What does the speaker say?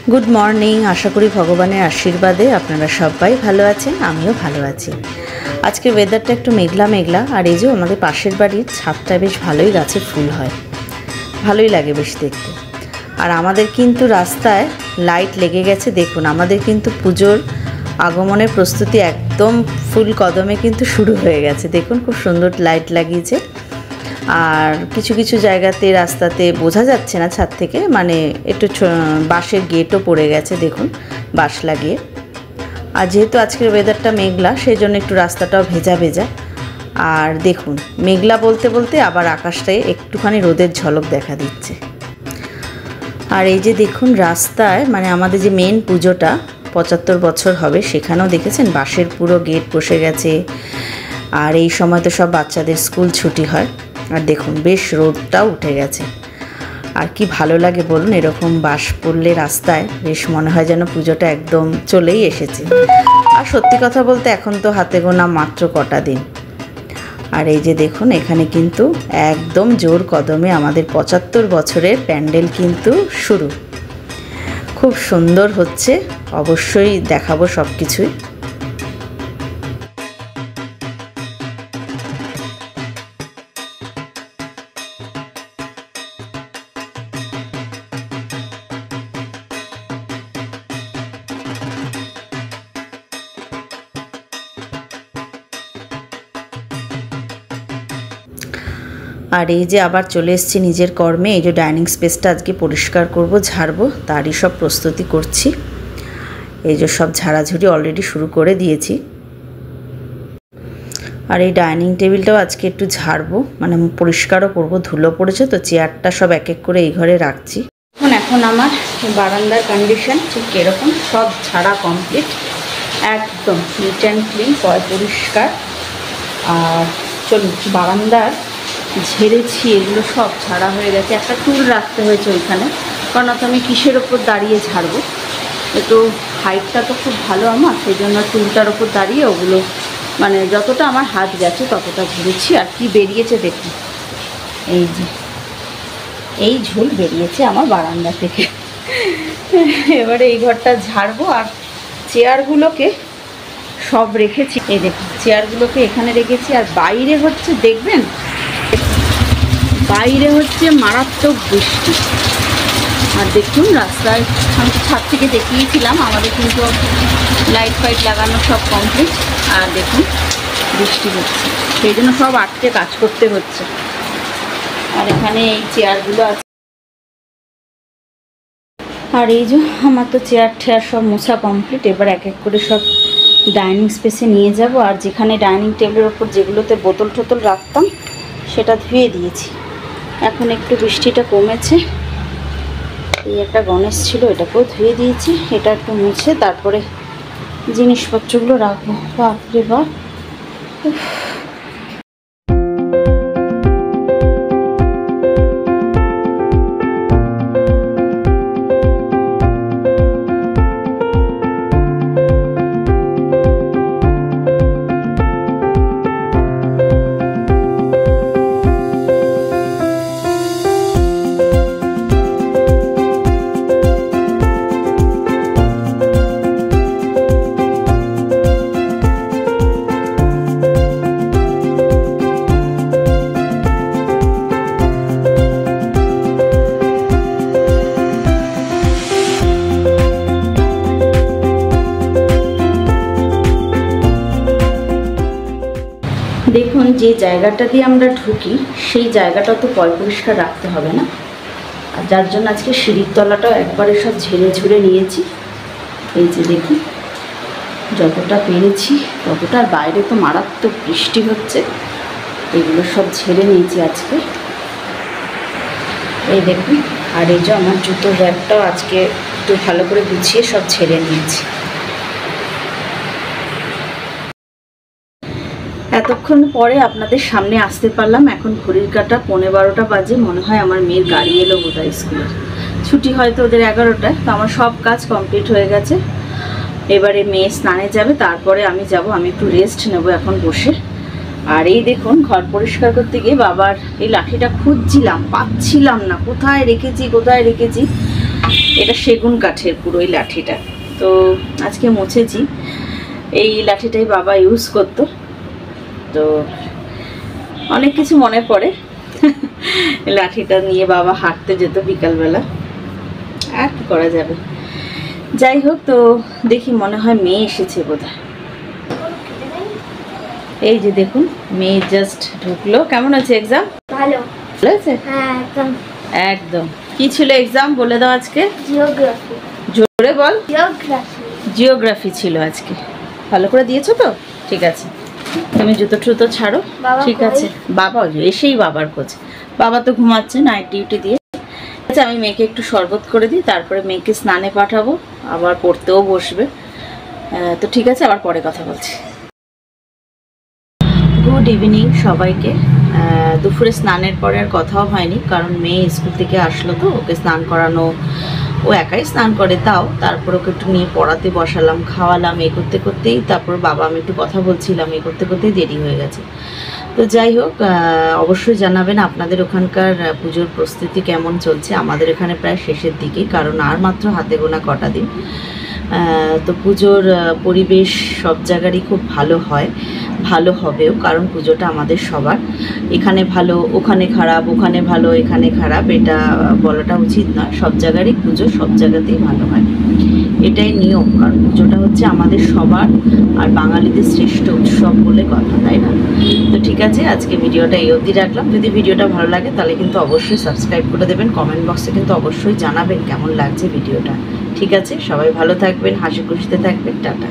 Good morning. आशा करी भगवान आशीर्वादे आपनारा सबाई भालो आछेन, आमिओ भालो आछि। आज के वेदारटा एकटु मेघला मेघला और ये जो आमादेर पाशेर बाड़िर छादटा बेश भालोई गाছে फुल हय, भालोई लागे बेश देखते। और आमादेर किन्तु रास्ताय लाइट लेगे गेছে, देखुन आमादेर किन्तु पुजोर आगमनेर प्रस्तुति एकदम फुल कदमे किन्तु शुरू हये गेছে। देखुन खूब सुंदर लाइट লাগিয়েছে। আর কিছু কিছু জায়গাতে রাস্তাতে বোঝা যাচ্ছে না ছাদ থেকে, মানে একটু বাঁশের গেটও পড়ে গেছে, দেখুন বাঁশ লাগিয়ে। আর যেহেতু আজকের ওয়েদারটা মেঘলা, সেই জন্য একটু রাস্তাটাও ভেজা ভেজা। আর দেখুন মেঘলা বলতে বলতে আবার আকাশটায় একটুখানি রোদের ঝলক দেখা দিচ্ছে। আর এই যে দেখুন রাস্তায়, মানে আমাদের যে মেন পুজোটা ৭৫ বছর হবে, সেখানেও দেখেছেন বাঁশের পুরো গেট বসে গেছে। আর এই সময় তো সব বাচ্চাদের স্কুল ছুটি হয়। আর দেখুন বেশ রোদটাও উঠে গেছে। আর কি ভালো লাগে বলুন, এরকম বাঁশ পড়লে রাস্তায় বেশ মনে হয় যেন পুজোটা একদম চলেই এসেছে। আর সত্যি কথা বলতে এখন তো হাতে গোনা মাত্র কটা দিন। আর এই যে দেখুন এখানে কিন্তু একদম জোর কদমে আমাদের ৭৫ বছরের প্যান্ডেল কিন্তু শুরু। খুব সুন্দর হচ্ছে, অবশ্যই দেখাবো সব কিছুই। আর এই যে আবার চলে এসেছি নিজের কর্মে। এই যে ডাইনিং স্পেসটা আজকে পরিষ্কার করব, ঝাড়বো, তারই সব প্রস্তুতি করছি। এই যে সব ঝাড়াঝুড়ি অলরেডি শুরু করে দিয়েছি। আর এই ডাইনিং টেবিলটাও আজকে একটু ঝাড়বো, মানে পরিষ্কারও করব, ধুলো পড়েছে তো। চেয়ারটা সব এক এক করে এই ঘরে রাখছি। এখন আমার বারান্দার কন্ডিশন ঠিক এরকম, সব ঝাড়া কমপ্লিট, একদম নিট অ্যান্ড ক্লিন, পরিষ্কার। আর চলুন বারান্দার ঝেড়েছি, এগুলো সব ঝাড়া হয়ে গেছে। একটা টুল রাখতে হয়েছে ওইখানে, কারণ তো আমি কিসের ওপর দাঁড়িয়ে ঝাড়বো, একটু হাইটটা তো খুব ভালো আমার, সেই জন্য টুলটার ওপর দাঁড়িয়ে ওগুলো মানে যতটা আমার হাত গেছে ততটা ঝেড়েছি। আর কি বেরিয়েছে দেখুন, এই যে এই ঝোল বেরিয়েছে আমার বারান্দা থেকে। এবারে এই ঘরটা ঝাড়বো। আর চেয়ারগুলোকে সব রেখেছি, এই দেখুন চেয়ারগুলোকে এখানে রেখেছি। আর বাইরে হচ্ছে দেখবেন, বাইরে হচ্ছে মারাত্মক বৃষ্টি। আর দেখুন রাস্তায় আমি ছাদ থেকে দেখিয়েছিলাম, আমাদের কিন্তু লাইট ফাইট লাগানো সব কমপ্লিট। আর দেখুন বৃষ্টি হচ্ছে, সেই জন্য সব আটকে কাজ করতে হচ্ছে। আর এখানে এই চেয়ারগুলো আছে। আর এই যে আমার তো চেয়ার ঠেয়ার সব মোছা কমপ্লিট। এবার এক এক করে সব ডাইনিং স্পেসে নিয়ে যাব। আর যেখানে ডাইনিং টেবিলের ওপর যেগুলোতে বোতল টোতল রাখতাম সেটা ধুয়ে দিয়েছি। এখন একটু বৃষ্টিটা কমেছে। এই একটা গণেশ ছিল, এটাকেও ধুয়ে দিয়েছি। এটা একটু মুছে তারপরে জিনিসপত্রগুলো রাখবো। বাপরে বাপ, দেখুন যে জায়গাটা দিয়ে আমরা ঢুকি সেই জায়গাটা তো পরিষ্কার রাখতে হবে না। আর যার জন্য আজকে সিঁড়ির তলাটাও একবারে সব ঝেড়ে ঝুড়ে নিয়েছি। এই যে দেখুন যতটা পেরেছি ততটা। বাইরে তো মারাত্মক বৃষ্টি হচ্ছে, এগুলো সব ঝেড়ে নিয়েছি আজকে। এই দেখুন। আর এই যে আমার জুতোর র্যাকটাও আজকে একটু ভালো করে গুছিয়ে সব ঝেড়ে নিয়েছি। এতক্ষণ পরে আপনাদের সামনে আসতে পারলাম। এখন ঘড়ির কাঁটা 11:15 বাজে। মনে হয় আমার মেয়ের গাড়ি এলো বোধহয়, স্কুলের ছুটি হয়তো ওদের 11টায়। তো আমার সব কাজ কমপ্লিট হয়ে গেছে। এবারে মেয়ে স্নানে যাবে, তারপরে আমি যাব। আমি একটু রেস্ট নেব এখন বসে। আর এই দেখুন ঘর পরিষ্কার করতে গিয়ে বাবার এই লাঠিটা খুঁজছিলাম, পাচ্ছিলাম না, কোথায় রেখেছি। এটা সেগুন কাঠের পুরো এই লাঠিটা। তো আজকে মুছেছি। এই লাঠিটাই বাবা ইউজ করতো, তো অনেক কিছু মনে পড়ে। লাঠিটা নিয়ে বাবা হাঁটতে যেত বিকালবেলা, আর কি করা যাবে। যাই হোক, তো দেখি মনে হয় মেয়ে এসেছে বোধহয়। এই যে দেখুন, মেয়ে জাস্ট ঢুকলো। কেমন আছে এক্সাম? ভালো। ভালো আছে? হ্যাঁ, একদম একদম। কি ছিল এক্সাম বলে দাও আজকে? জিওগ্রাফি। জোরে বল। জিওগ্রাফি ছিল আজকে। ভালো করে দিয়েছো তো? ঠিক আছে, তুমি জুতো টুতো ছাড়ো। ঠিক আছে, বাবা এসেই বাবার খোঁজ। বাবা তো ঘুমাচ্ছে নাইট ডিউটি দিয়ে। আচ্ছা, আমি মেয়েকে একটু শরবত করে দিই, তারপরে মেয়েকে স্নানে পাঠাবো, আবার পড়তেও বসবে। তো ঠিক আছে, আবার পরে কথা বলছি। গুড ইভিনিং সবাইকে। দুপুরে স্নানের পরে আর কথাও হয়নি, কারণ মেয়ে স্কুল থেকে আসলো, তো ওকে স্নান করানো, ও একাই স্নান করে তাও, তারপর ওকে একটু নিয়ে পড়াতে বসালাম, খাওয়ালাম, এ করতে করতেই তারপর বাবা আমি একটু কথা বলছিলাম, এ করতে করতেই দেরি হয়ে গেছে। তো যাই হোক, অবশ্যই জানাবেন আপনাদের ওখানকার পুজোর প্রস্তুতি কেমন চলছে। আমাদের এখানে প্রায় শেষের দিকে, কারণ আর মাত্র হাতে গোনা কটা দিন। তো পুজোর পরিবেশ সব জায়গারই খুব ভালো হয়, ভালো হবেও, কারণ পুজোটা আমাদের সবার। এখানে ভালো, ওখানে খারাপ, ওখানে ভালো, এখানে খারাপ, এটা বলাটা উচিত নয়। সব জায়গারই পুজো সব জায়গাতেই ভালো হয়, এটাই নিয়ম। কারণ পুজোটা হচ্ছে আমাদের সবার, আর বাঙালিদের শ্রেষ্ঠ উৎসব বলে কথা, তাই না? তো ঠিক আছে, আজকে ভিডিওটা এই অবধি রাখলাম। যদি ভিডিওটা ভালো লাগে তাহলে কিন্তু অবশ্যই সাবস্ক্রাইব করে দেবেন, কমেন্ট বক্সে কিন্তু অবশ্যই জানাবেন কেমন লাগছে ভিডিওটা। ঠিক আছে, সবাই ভালো থাকবেন, হাসি খুশিতে থাকবেন, টাটা।